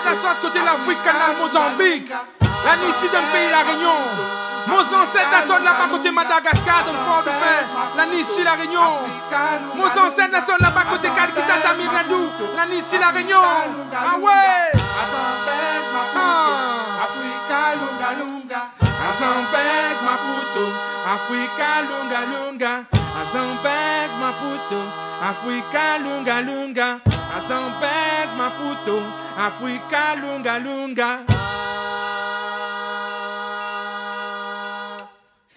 à sorte côté l'Afrique, canal Mozambique. La ici d'un pays la Réunion. Mon ancêtre à sorte là-bas côté Madagascar, dans le fort de fer. La ici la Réunion. Mon ancêtre à sorte là-bas côté Calcutta, Tamil Nadu. La ici la Réunion. Ah ouais. Africa lunga lunga. Azambez Maputo. Africa lunga lunga. Azambez Maputo. Africa lunga lunga. Azambez Maputo. Africa lunga lunga.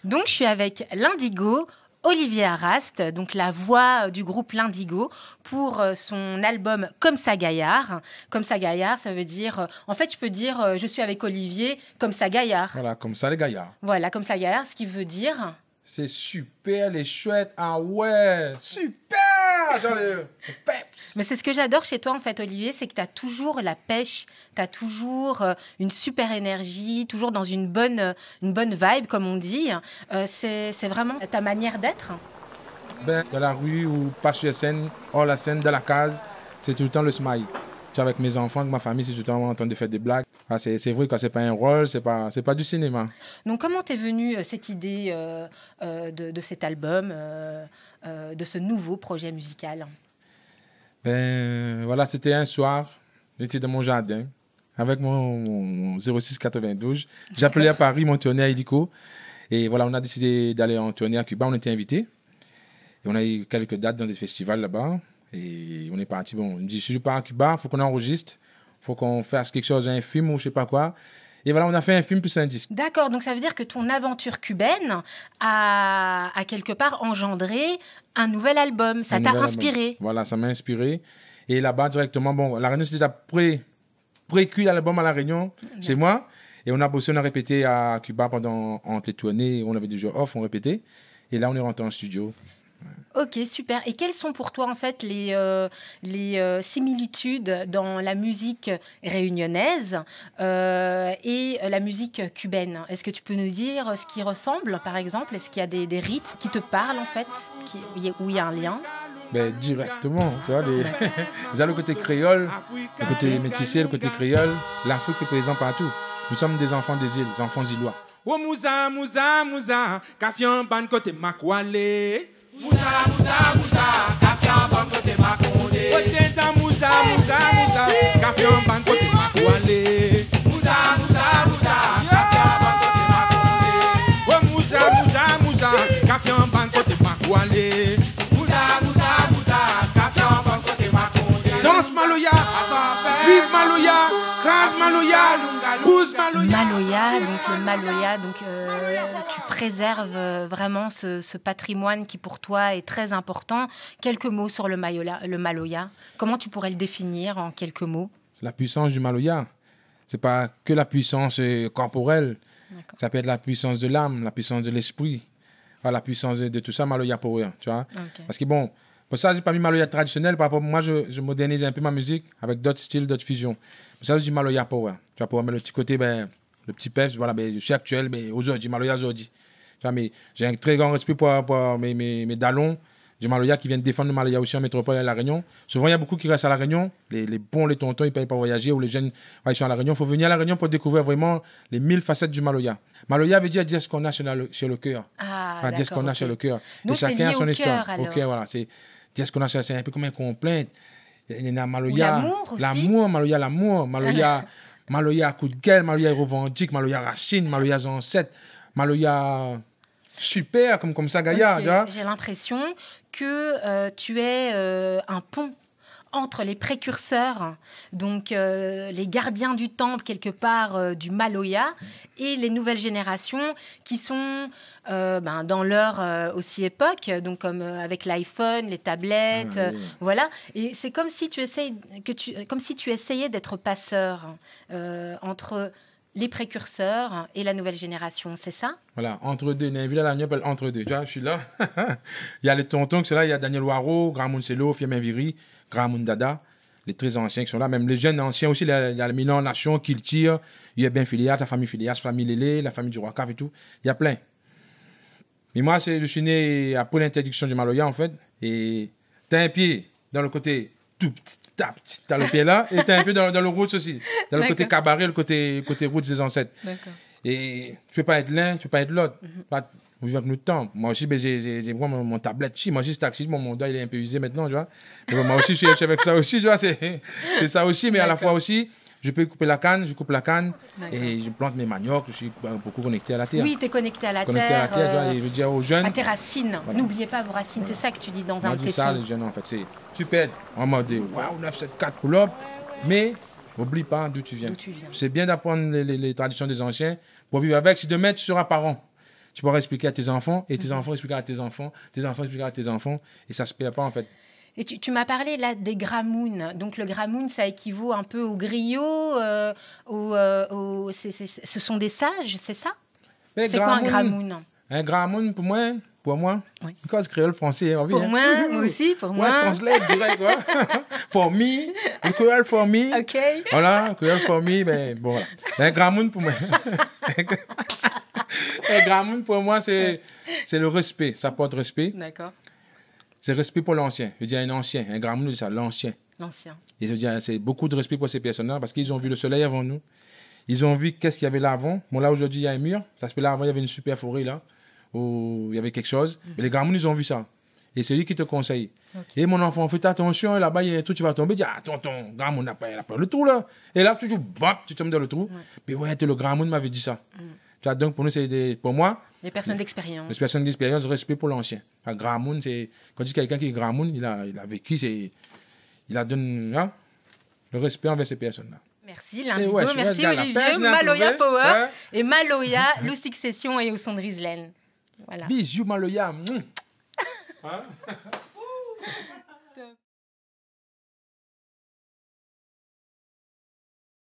Donc je suis avec l'Indigo, Olivier Arrast, donc la voix du groupe L'Indigo, pour son album Comme ça Gaillard. Comme ça Gaillard, ça veut dire... en fait, je peux dire je suis avec Olivier comme ça Gaillard. Voilà, comme ça les gaillards. Voilà, comme ça Gaillard, ce qui veut dire... C'est super, les chouettes. Ah ouais, super. Genre le peps. Mais c'est ce que j'adore chez toi, en fait, Olivier, c'est que tu as toujours la pêche, tu as toujours une super énergie, toujours dans une bonne vibe, comme on dit. C'est vraiment ta manière d'être. Ben, dans la rue ou pas sur la scène, hors la scène, dans la case, c'est tout le temps le smile. Tu vois, avec mes enfants, avec ma famille, c'est tout le temps en train de faire des blagues. Ah, c'est vrai que c'est pas un rôle, c'est pas du cinéma. Donc, comment t'es venue cette idée de cet album, de ce nouveau projet musical? Ben, voilà, c'était un soir, j'étais dans mon jardin, avec mon 0692. J'appelais à Paris, mon tournée à Illico. Et voilà, on a décidé d'aller en tournée à Cuba, on était invités. Et on a eu quelques dates dans des festivals là-bas. Et on est parti, bon, on me dit, si je pars à Cuba, il faut qu'on enregistre. Faut qu'on fasse quelque chose, un film ou je sais pas quoi. Et voilà, on a fait un film plus un disque. D'accord, donc ça veut dire que ton aventure cubaine a quelque part engendré un nouvel album. Ça t'a inspiré. Album. Voilà, ça m'a inspiré. Et là-bas, directement, bon, La Réunion, c'est déjà pré-cuit l'album à La Réunion, chez moi. Et on a bossé, on a répété à Cuba entre les tournées. On avait des jours off, on répétait. Et là, on est rentré en studio. Ok, super. Et quelles sont pour toi en fait les similitudes dans la musique réunionnaise et la musique cubaine? Est-ce que tu peux nous dire ce qui ressemble, par exemple? Est-ce qu'il y a des rites qui te parlent en fait, où il y a un lien? Ben, directement, tu vois, déjà le côté créole, le côté métissé, le côté créole, l'Afrique est présente partout. Nous sommes des enfants des îles, des enfants îlois. Oh mouza, mouza, mouza, kafian ban côté makwale. Mouza, mouza, mouza, kafian ban côté makonde. Côté da mouza, mouza, mouza, kafian ban côté makwale. Mouza, mouza, mouza, kafian ban côté makonde. Oh mouza, mouza, mouza, kafian ban côté makwale. Mouza, mouza, mouza, kafian ban côté makonde. Danse Maloya, vive Maloya, crache Maloya, pousse Maloya. Maloya, donc le Maloya, donc tu préserves vraiment ce patrimoine qui pour toi est très important. Quelques mots sur le Maloya. Comment tu pourrais le définir en quelques mots? La puissance du Maloya, c'est pas que la puissance corporelle. Ça peut être la puissance de l'âme, la puissance de l'esprit, la puissance de tout ça, Maloya Power, tu vois. Okay. Parce que bon, pour ça, j'ai pas mis Maloya traditionnel. Par rapport à moi, je modernise un peu ma musique avec d'autres styles, d'autres fusions. Pour ça, je dis Maloya Power. Tu vois, pour mettre le petit côté, ben, le petit peps, voilà, ben, je suis actuel, mais aujourd'hui, Maloya aujourd'hui. Tu vois, mais j'ai un très grand respect pour mes dalons du Maloya qui viennent défendre le Maloya aussi en métropole à La Réunion. Souvent, il y a beaucoup qui restent à La Réunion. Les bons, les tontons, ils ne payent pas voyager, ou les jeunes, ils sont à La Réunion. Il faut venir à La Réunion pour découvrir vraiment les 1000 facettes du Maloya. Maloya veut dire ce qu'on a sur le cœur. Ah, dire ce qu'on a sur le cœur. Donc, et chacun a son histoire. Alors. Ok, voilà. C'est dire ce qu'on a sur le cœur. C'est un peu comme un complainte. Il y a Maloya. L'amour aussi. L'amour, Maloya, l'amour. Maloya, Maloya coup de gueule, Maloya revendique, Maloya racine, Maloya ancêtre, Maloya super, comme ça, Gaïa. Okay. J'ai l'impression que tu es un pont entre les précurseurs, donc les gardiens du temple quelque part du Maloya, et les nouvelles générations qui sont dans leur aussi époque, donc comme avec l'iPhone, les tablettes, voilà. Et c'est comme si tu essayais d'être passeur entre les précurseurs et la nouvelle génération, c'est ça? Voilà, entre deux. Neville la appelle entre deux. Tu vois, je suis là. Il y a les tontons qui sont là, il y a Daniel Waro, Grand Mounselo, Fiamen Viri, Grand Moundada, les très anciens qui sont là, même les jeunes anciens aussi, il y a le Milan Nation qui le tire, il y a bien Filias, la famille Filias, la famille Lélé, la famille du Roi Cave et tout. Il y a plein. Mais moi, je suis né après l'interdiction du Maloya, en fait, et t'as un pied dans le côté tout petit. t'as le pied là, et t'es un peu dans le roots aussi. Dans le côté cabaret, le côté roots des ancêtres. D'accord. Et tu peux pas être l'un, tu peux pas être l'autre. Vous vivez avec nous de temps. Moi aussi, ben, j'ai mon tablette. Moi aussi, c'est taxi. Mon doigt, il est un peu usé maintenant, tu vois. Mais moi aussi, je suis avec ça aussi, tu vois. C'est ça aussi, mais à la fois aussi, je peux couper la canne, je coupe la canne et je plante mes maniocs. Je suis beaucoup connecté à la terre. Oui, tu es connecté à la terre. Connecté à la terre, tu vois. Et je veux dire aux jeunes. À tes racines. Voilà. N'oubliez pas vos racines. C'est ça que tu dis dans un de tes sons. ça, les jeunes, en fait. C'est super. En mode, waouh, 9, 7, 4 pull-up. Mais n'oublie pas d'où tu viens. C'est bien d'apprendre les traditions des anciens pour vivre avec. Si demain, tu seras parent, tu pourras expliquer à tes enfants, et tes enfants expliqueront à tes enfants, tes enfants expliqueront à tes enfants, et ça ne se perd pas, en fait. Et tu m'as parlé là des gramounes. Donc le gramoun, ça équivaut un peu au griot, ce sont des sages, c'est ça? C'est quoi un gramoun? Un gramoun, pour moi, oui. Because créole français, on vit. Pour moi aussi, pour moi. Ouais, je translate direct, quoi. For me, le créole for me. OK. Voilà, créole for me, mais bon, voilà. Un gramoun, pour moi. Un gramoun, pour moi, c'est le respect. Ça porte respect. D'accord. C'est respect pour l'ancien. Je veux dire un ancien. Un gramoun, c'est ça, l'ancien. L'ancien. Et je veux dire, c'est beaucoup de respect pour ces personnes-là parce qu'ils ont vu le soleil avant nous. Ils ont vu qu'est-ce qu'il y avait là avant. Bon, là, aujourd'hui, il y a un mur. Ça se fait là avant, il y avait une super forêt, là, où il y avait quelque chose. Mais les gramouns, ils ont vu ça. Et c'est lui qui te conseille. Okay. Et mon enfant, fais attention, là-bas, il y a un trou, tu vas tomber. Dis, ah, tonton, gramoun n'a pas le trou, là. Et là, tu tombes dans le trou. Puis, ouais, le gramoun m'avait dit ça. Donc, pour nous, pour moi... Les personnes d'expérience. Les personnes d'expérience, respect pour l'ancien. Gramoun, c'est... Quand tu dis quelqu'un qui est gramoun, il a vécu, il a donné le respect envers ces personnes-là. Merci Lindigo, merci Olivier, Maloya Power et Maloya, Lou Succession et au son de Rizlen. Voilà. Bisous Maloya.